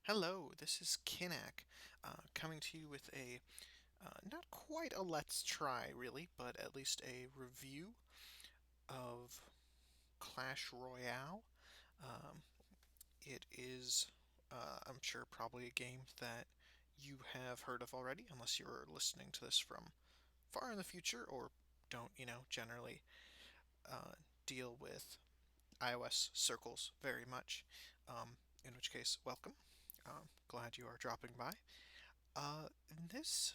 Hello, this is Kinnack, coming to you with a not quite a let's try, really, but at least a review of Clash Royale. Um, it is, I'm sure, probably a game that you have heard of already, unless you're listening to this from far in the future or don't, generally uh, deal with iOS circles very much. In which case, welcome. Glad you are dropping by. This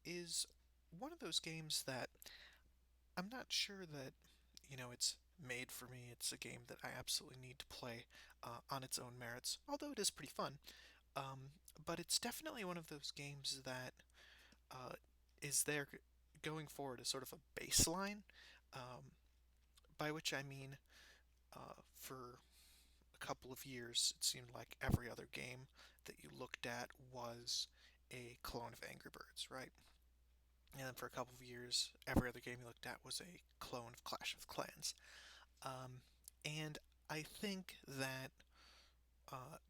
is one of those games that I'm not sure that, it's made for me. It's a game that I absolutely need to play on its own merits, although it is pretty fun. Um, but it's definitely one of those games that uh, is there going forward as sort of a baseline, um, by which I mean for a couple of years, it seemed like every other game that you looked at was a clone of Angry Birds, right? And then for a couple of years, every other game you looked at was a clone of Clash of Clans. Um, and I think that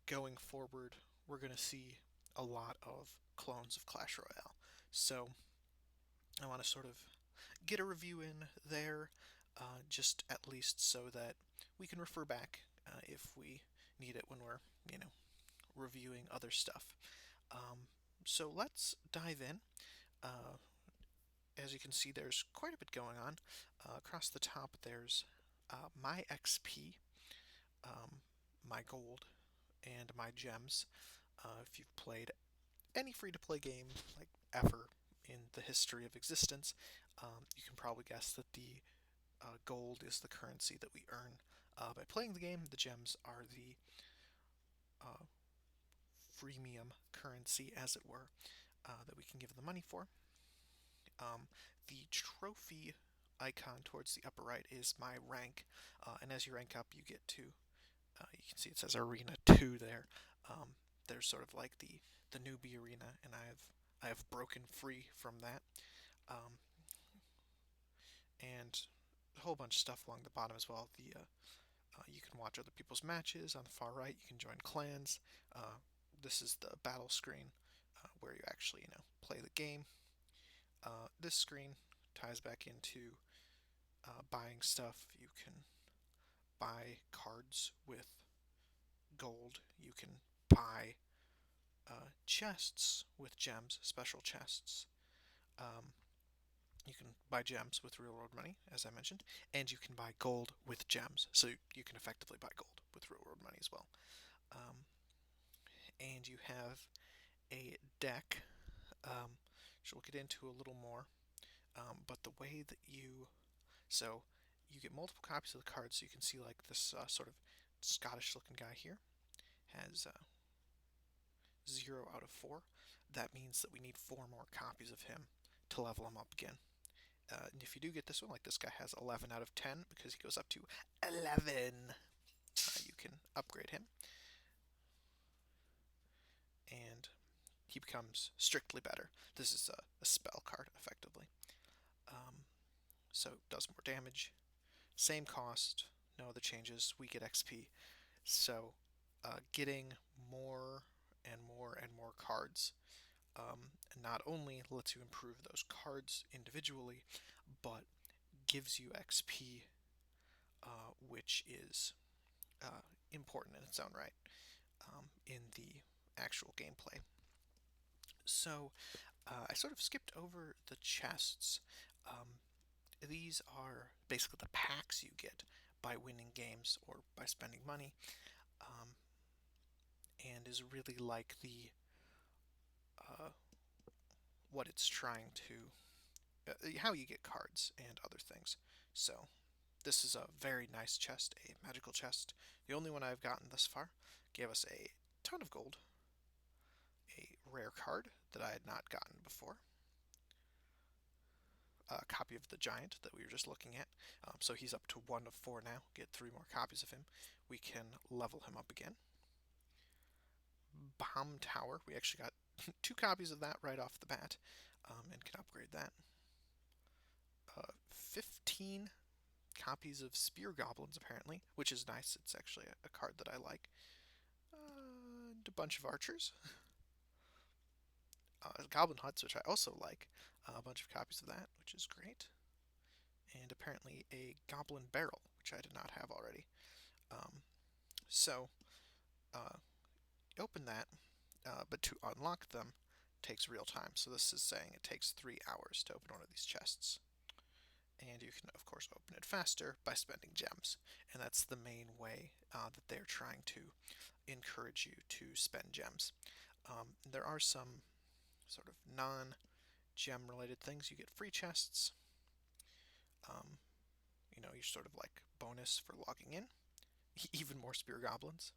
going forward, we're going to see a lot of clones of Clash Royale. So I want to sort of get a review in there, just at least so that we can refer back if we need it when we're, you know, reviewing other stuff. Um, so let's dive in. Uh, as you can see, there's quite a bit going on. Across the top, there's my XP, um, my gold, and my gems. If you've played any free to play game, like ever in the history of existence, you can probably guess that the gold is the currency that we earn by playing the game. The gems are the uh, freemium currency, as it were, that we can give the money for. Um, the trophy icon towards the upper right is my rank, and as you rank up, you get to you can see it says Arena 2 there. Um, there's sort of like the newbie arena, and I have broken free from that, um, and a whole bunch of stuff along the bottom as well. You can watch other people's matches on the far right. You can join clans. This is the battle screen where you actually play the game. This screen ties back into buying stuff. You can buy cards with gold. You can buy chests with gems, special chests. Um, you can buy gems with real world money, as I mentioned, and you can buy gold with gems. So you can effectively buy gold with real world money as well. Um, and you have a deck, which we'll get into a little more. But the way that so you get multiple copies of the card, so you can see like this sort of Scottish looking guy here has 0 out of 4. That means that we need 4 more copies of him to level him up again. And if you do get this one, like this guy has 11 out of 10 because he goes up to 11. You can upgrade him, and he becomes strictly better. This is a spell card, effectively. Um, so it does more damage, same cost, no other changes. We get XP. So getting more and more and more cards not only lets you improve those cards individually, but gives you XP, which is uh, important in its own right in the actual gameplay. So I sort of skipped over the chests. Um, these are basically the packs you get by winning games or by spending money, um, and is really like the uh, what it's trying to how you get cards and other things. So this is a very nice chest, a magical chest, the only one I've gotten thus far. Gave us a ton of gold, a rare card that I had not gotten before, a copy of the giant that we were just looking at. So he's up to 1 of 4 now. Get 3 more copies of him. We can level him up again. Bomb Tower. We actually got 2 copies of that right off the bat, and can upgrade that. 15 copies of Spear Goblins, apparently, which is nice. It's actually a card that I like. bunch of archers, goblin huts, which I also like, a bunch of copies of that, which is great, and apparently a goblin barrel, which I did not have already. Um, so uh, open that, but to unlock them takes real time. So this is saying it takes 3 hours to open one of these chests. And you can, of course, open it faster by spending gems. And that's the main way that they're trying to encourage you to spend gems. There are some sort of non-gem related things. You get free chests. Um, you're sort of like bonus for logging in. Even more spear goblins.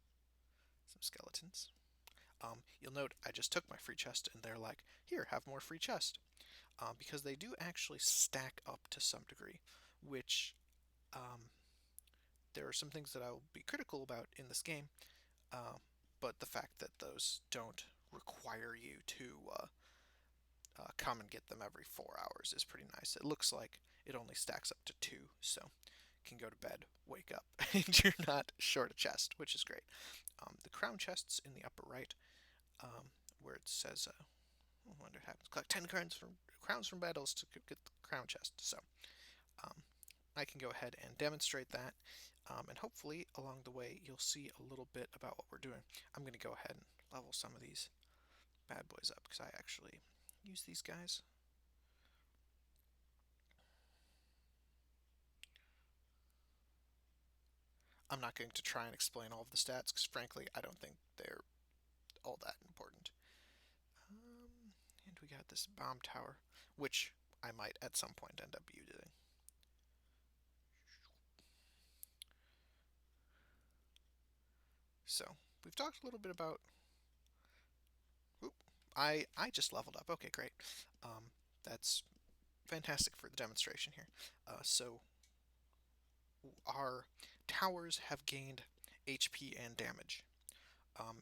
Some skeletons. You'll note I just took my free chest and they're like, here, have more free chest. Because they do actually stack up to some degree, which um, there are some things that I will be critical about in this game, but the fact that those don't require you to come and get them every 4 hours is pretty nice. It looks like it only stacks up to two, so you can go to bed, wake up, and you're not short a chest, which is great. The crown chests in the upper right, where it says, I wonder what happens. Collect 10 crowns from battles to get the crown chest. So um, I can go ahead and demonstrate that, and hopefully along the way you'll see a little bit about what we're doing. I'm going to go ahead and level some of these bad boys up because I actually use these guys. I'm not going to try and explain all of the stats because frankly I don't think they're all that important. And we got this bomb tower, which I might at some point end up using. So we've talked a little bit about. Oop, I just leveled up. Okay, great. That's fantastic for the demonstration here. So our towers have gained HP and damage.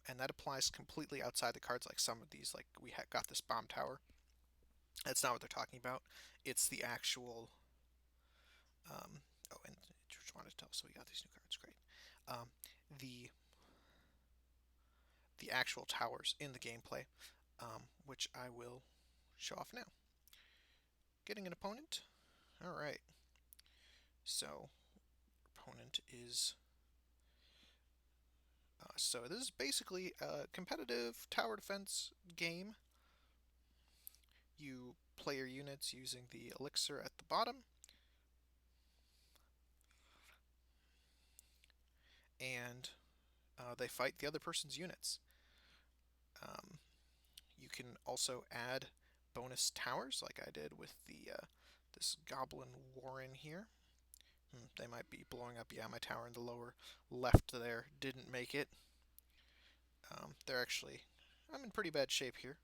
And that applies completely outside the cards. Like some of these, like we got this bomb tower. That's not what they're talking about. It's the actual. Oh, and just wanted to tell. So we got these new cards. Great. Um, the the actual towers in the gameplay, which I will show off now. Getting an opponent. All right. So opponent is. So this is basically a competitive tower defense game. You play your units using the elixir at the bottom, and they fight the other person's units. Um, you can also add bonus towers, like I did with the this goblin warren here. They might be blowing up. Yeah, my tower in the lower left there didn't make it. They're actually. I'm in pretty bad shape here.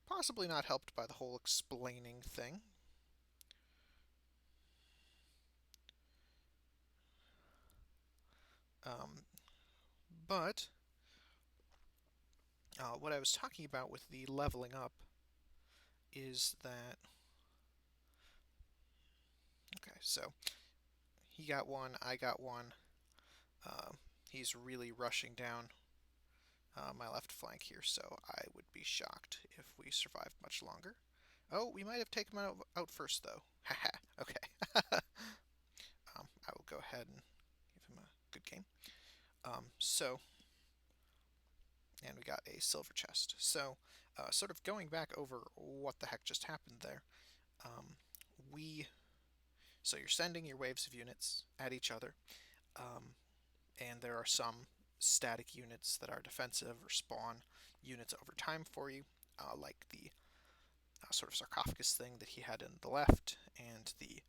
Possibly not helped by the whole explaining thing. Um, but what I was talking about with the leveling up is that. Okay, so he got one, I got one. Uh, he's really rushing down my left flank here, so I would be shocked if we survived much longer. Oh, we might have taken him out first, though. Haha, okay. I will go ahead and give him a good game. So, and we got a silver chest. So, sort of going back over what the heck just happened there. Um, we, so you're sending your waves of units at each other, um, and there are some static units that are defensive or spawn units over time for you, like the sort of sarcophagus thing that he had in the left, and the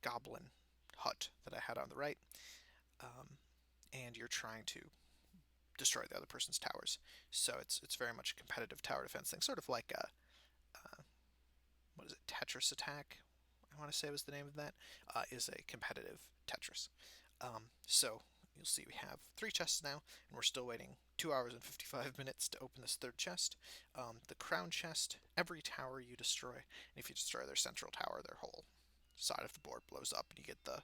goblin hut that I had on the right. Um, and you're trying to destroy the other person's towers. So it's very much a competitive tower defense thing, sort of like a what is it, Tetris attack? I want to say was the name of that. Is a competitive Tetris. So you'll see we have three chests now, and we're still waiting 2 hours and 55 minutes to open this third chest. The crown chest, every tower you destroy, and if you destroy their central tower, their whole side of the board blows up, and you get the.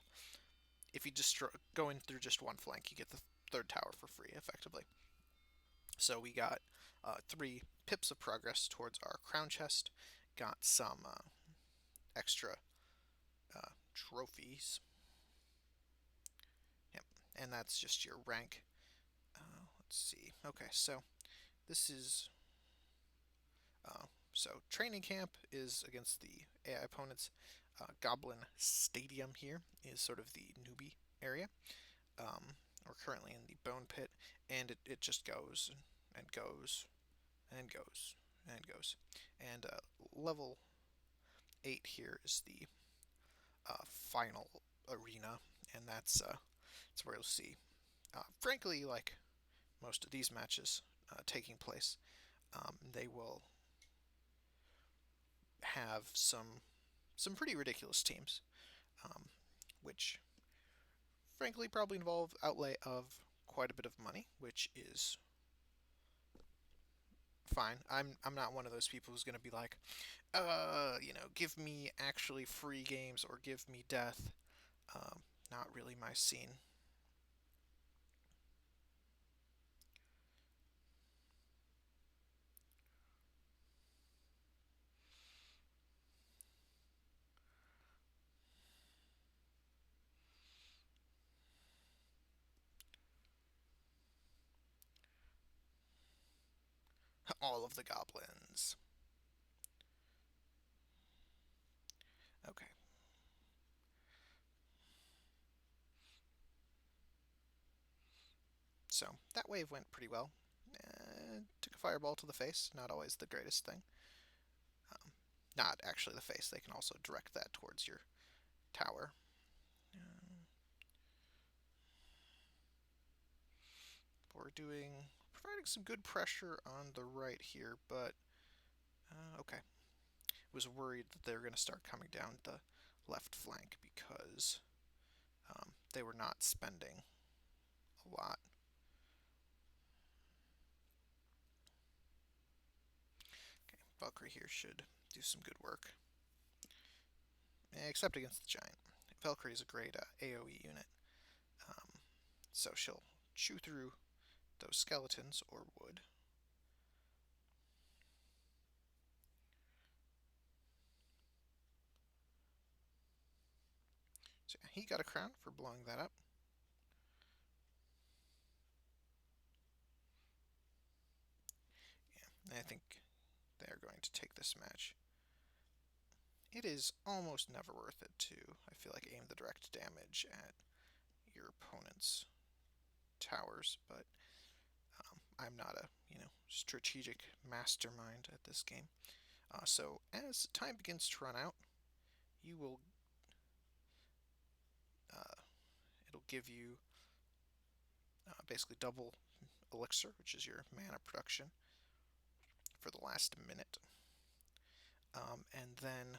If you destroy, go in through just one flank, you get the third tower for free, effectively. So we got 3 pips of progress towards our crown chest, got some extra trophies. Yep, and that's just your rank. Let's see. Okay, so this is so training camp is against the AI opponents. Goblin Stadium here is sort of the newbie area. We're currently in the Bone Pit, and it just goes and goes and goes and goes. And level 8 here is the final arena, and that's where you'll see, frankly, like most of these matches taking place. They will have some pretty ridiculous teams, um, which frankly probably involve outlay of quite a bit of money, which is fine. I'm not one of those people who's gonna be like, give me actually free games or give me death. Not really my scene. All of the goblins. Okay, so that wave went pretty well. Took a fireball to the face, not always the greatest thing. Not actually the face, they can also direct that towards your tower. Uh, we're providing some good pressure on the right here, but okay. Was worried that they were going to start coming down the left flank because they were not spending a lot. Okay, Valkyrie here should do some good work, except against the giant. Valkyrie is a great AoE unit, um, so she'll chew through those skeletons or wood. So he got a crown for blowing that up. Yeah, I think they're going to take this match. It is almost never worth it to, I feel like, aim the direct damage at your opponent's towers, but I'm not a strategic mastermind at this game. So as time begins to run out, you will uh, it'll give you basically double elixir, which is your mana production for the last minute, and then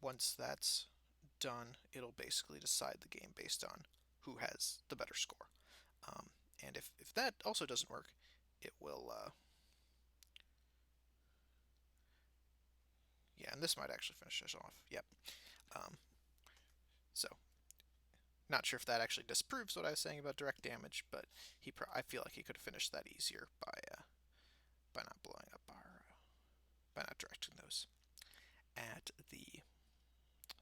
once that's done, it'll basically decide the game based on who has the better score. Um, and if that also doesn't work, it will yeah, and this might actually finish us off. Yep. Um, so not sure if that actually disproves what I was saying about direct damage, but I feel like he could have finished that easier by not blowing up by not directing those at the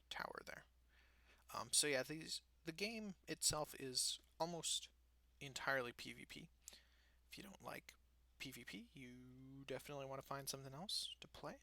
tower there. So yeah, the game itself is almost entirely PvP. If you don't like PvP, you definitely want to find something else to play.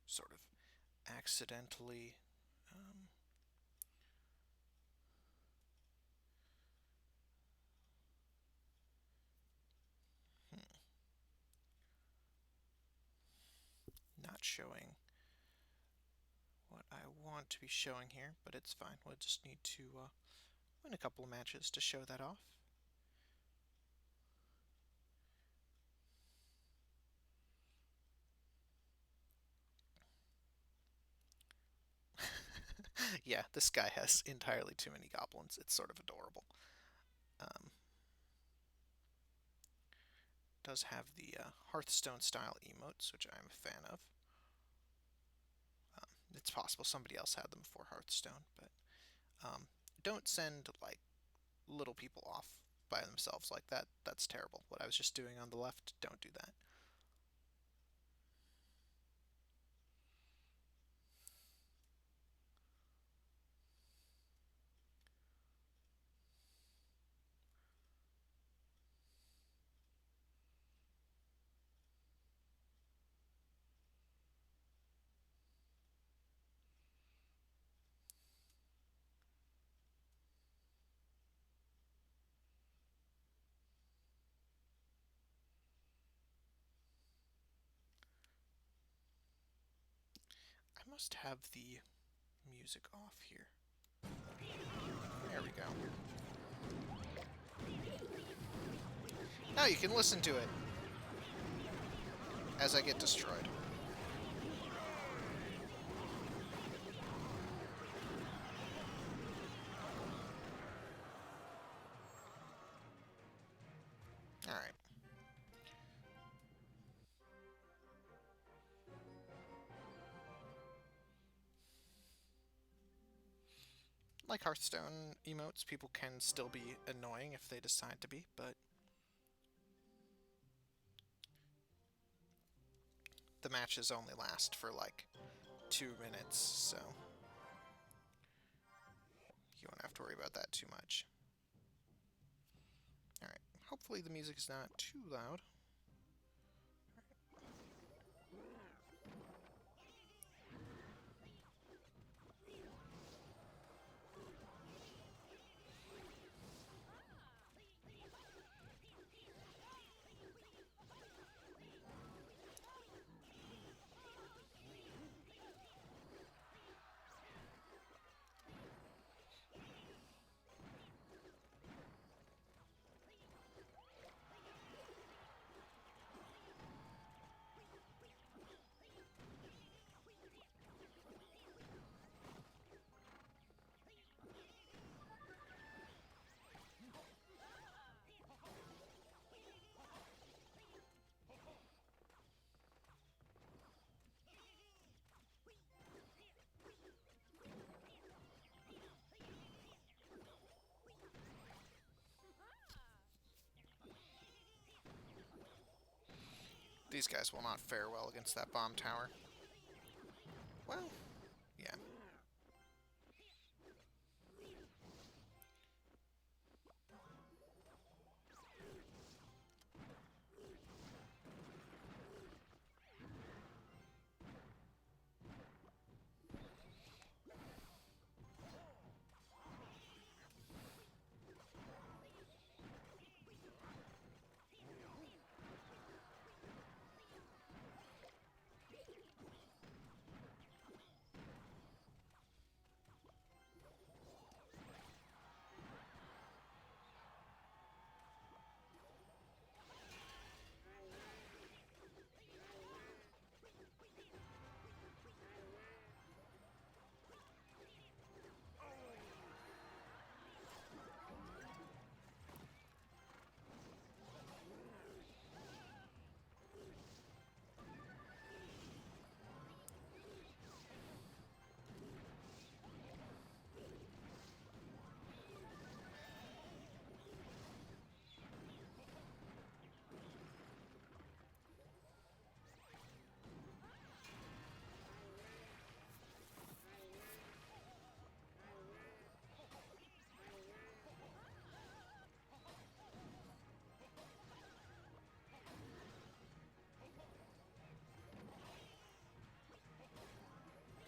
Sort of accidentally. Um, hmm. not showing what I want to be showing here, but it's fine. We'll just need to win a couple of matches to show that off. Yeah, this guy has entirely too many goblins. It's sort of adorable. Um, does have the Hearthstone style emotes, which I'm a fan of. It's possible somebody else had them before Hearthstone, but don't send like little people off by themselves like that. That's terrible. What I was just doing on the left, don't do that. I must have the music off here. There we go. Now you can listen to it as I get destroyed. Alright. Like Hearthstone emotes, people can still be annoying if they decide to be, but the matches only last for like 2 minutes, so you won't have to worry about that too much. Alright, hopefully the music is not too loud. These guys will not fare well against that bomb tower. Well, yeah.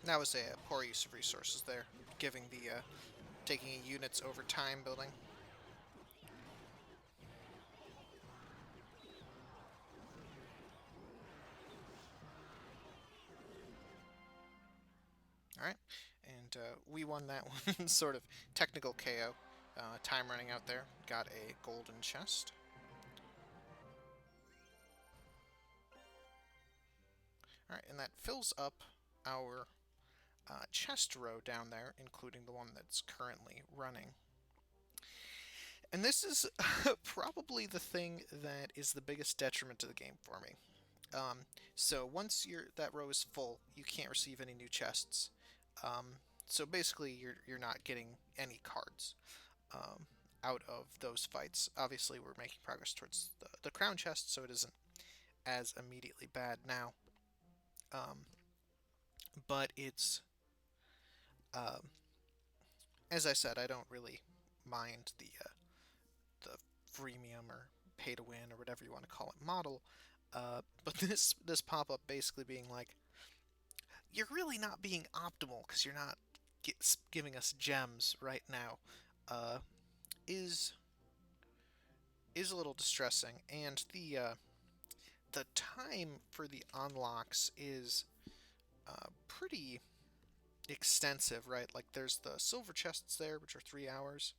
That was a poor use of resources there, giving the taking units over time building. right, and we won that one. Sort of technical KO. Time running out there. Got a golden chest. All right, and that fills up our chest row down there, including the one that's currently running. And this is probably the thing that is the biggest detriment to the game for me. Um, so once that row is full, you can't receive any new chests. Um, so basically, you're not getting any cards um, out of those fights. Obviously, we're making progress towards the crown chest, so it isn't as immediately bad now. Um, but it's um, as I said, I don't really mind the freemium or pay to win or whatever you want to call it model. But this pop up basically being like, you're really not being optimal because you're not giving us gems right now, uh, is is a little distressing. And the time for the unlocks is pretty extensive, right? Like there's the silver chests there, which are 3 hours.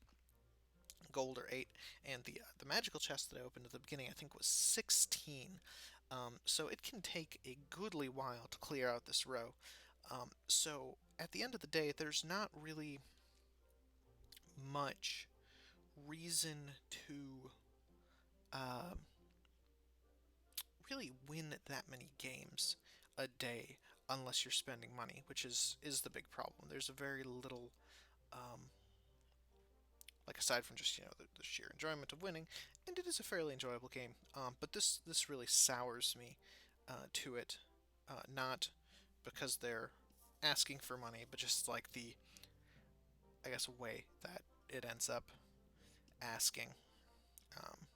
Gold or 8, and the magical chest that I opened at the beginning I think was 16. So it can take a goodly while to clear out this row. So at the end of the day, there's not really much reason to uh, really win that many games a day unless you're spending money, which is the big problem. There's a very little um, like aside from just the sheer enjoyment of winning, and it is a fairly enjoyable game. But this really sours me to it, not because they're asking for money, but just like the I guess way that it ends up asking. Um,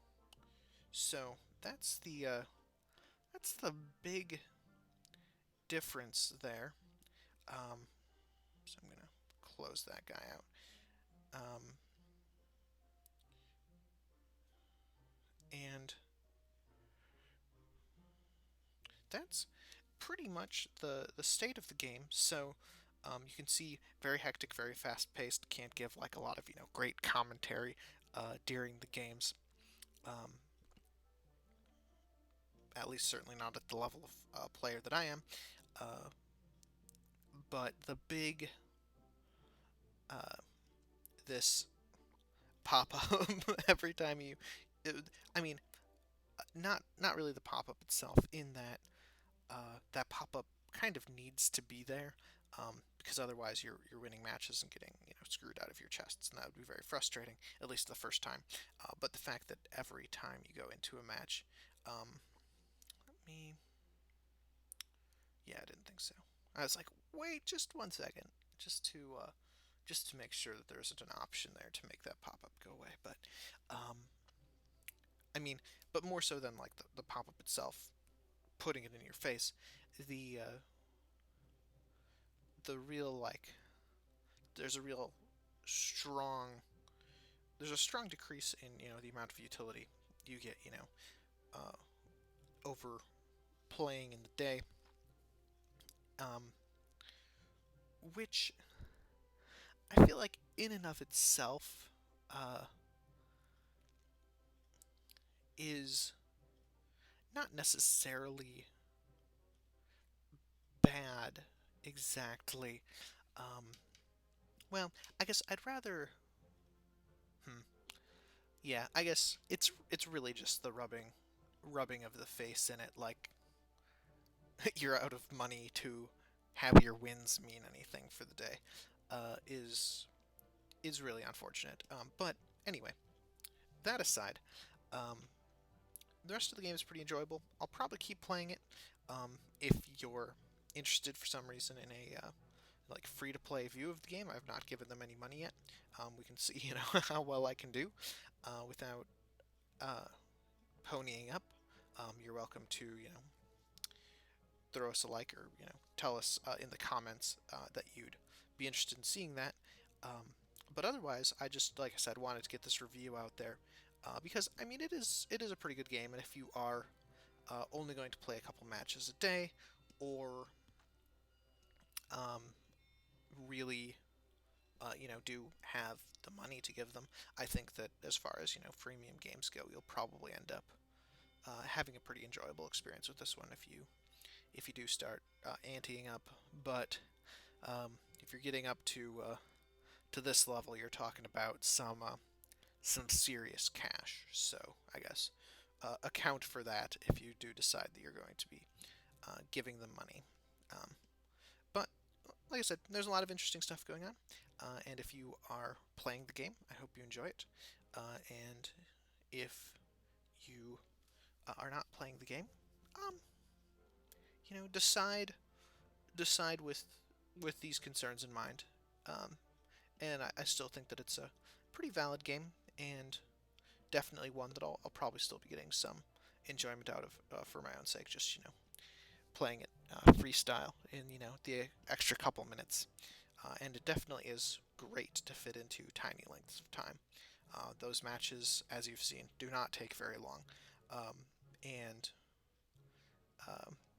so that's the big difference there. Um, so I'm gonna close that guy out. Um, and that's pretty much the state of the game. So you can see very hectic, very fast paced. Can't give like a lot of great commentary during the games. Um, at least certainly not at the level of player that I am. Uh, but the big uh, this pop up every time I mean, not really the pop up itself. In that that pop up kind of needs to be there because otherwise you're winning matches and getting screwed out of your chests, and that would be very frustrating. At least the first time. But the fact that every time you go into a match, let me. Yeah, I didn't think so. I was like, wait, just 1 second, just to make sure that there isn't an option there to make that pop up go away. But um, I mean, but more so than like the pop up itself, putting it in your face, the uh, the real like there's a real strong there's a strong decrease in the amount of utility you get uh, over playing in the day, um, which I feel like in and of itself is not necessarily bad exactly. Um, well, I guess I'd rather. Hmm, yeah, I guess it's really just the rubbing of the face in it. Like you're out of money to have your wins mean anything for the day. Is really unfortunate. But anyway, that aside, um, the rest of the game is pretty enjoyable. I'll probably keep playing it. If you're interested for some reason in a like free to play view of the game, I've not given them any money yet. We can see how well I can do without uh, ponying up. You're welcome to throw us a like, or tell us in the comments that you'd be interested in seeing that. But otherwise, I just, like I said, wanted to get this review out there because I mean it is a pretty good game, and if you are only going to play a couple matches a day, or really do have the money to give them, I think that as far as freemium games go, you'll probably end up having a pretty enjoyable experience with this one if you do start anteing up. But if you're getting up to this level, you're talking about some serious cash. So I guess account for that if you do decide that you're going to be giving them money. But like I said, there's a lot of interesting stuff going on. And if you are playing the game, I hope you enjoy it. And if you are not playing the game, um, decide with these concerns in mind. Um, and I still think that it's a pretty valid game, and definitely one that I'll probably still be getting some enjoyment out of for my own sake. Just playing it freestyle in the extra couple minutes, and it definitely is great to fit into tiny lengths of time. Those matches, as you've seen, do not take very long, and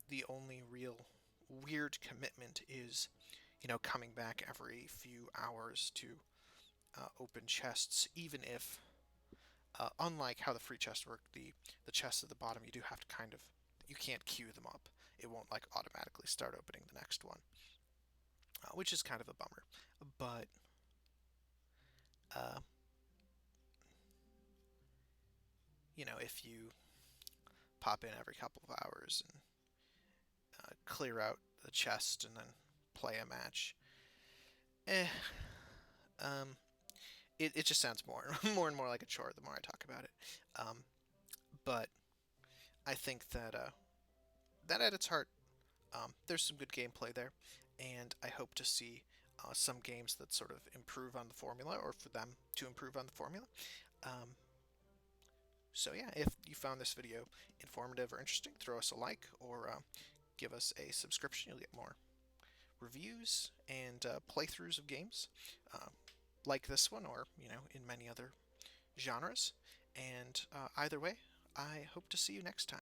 the only real weird commitment is coming back every few hours to open chests, even if unlike how the free chests work, the chests at the bottom you do have to you can't queue them up. It won't like automatically start opening the next one, which is kind of a bummer. But uh, if you pop in every couple of hours and clear out the chest and then play a match, eh, um, it just sounds more more and more like a chore the more I talk about it. Um, but I think that at its heart, there's some good gameplay there, and I hope to see some games that sort of improve on the formula, or for them to improve on the formula. Um, so yeah, if you found this video informative or interesting, throw us a like or give us a subscription. You'll get more reviews and playthroughs of games uh, like this one, or in many other genres. And either way, I hope to see you next time.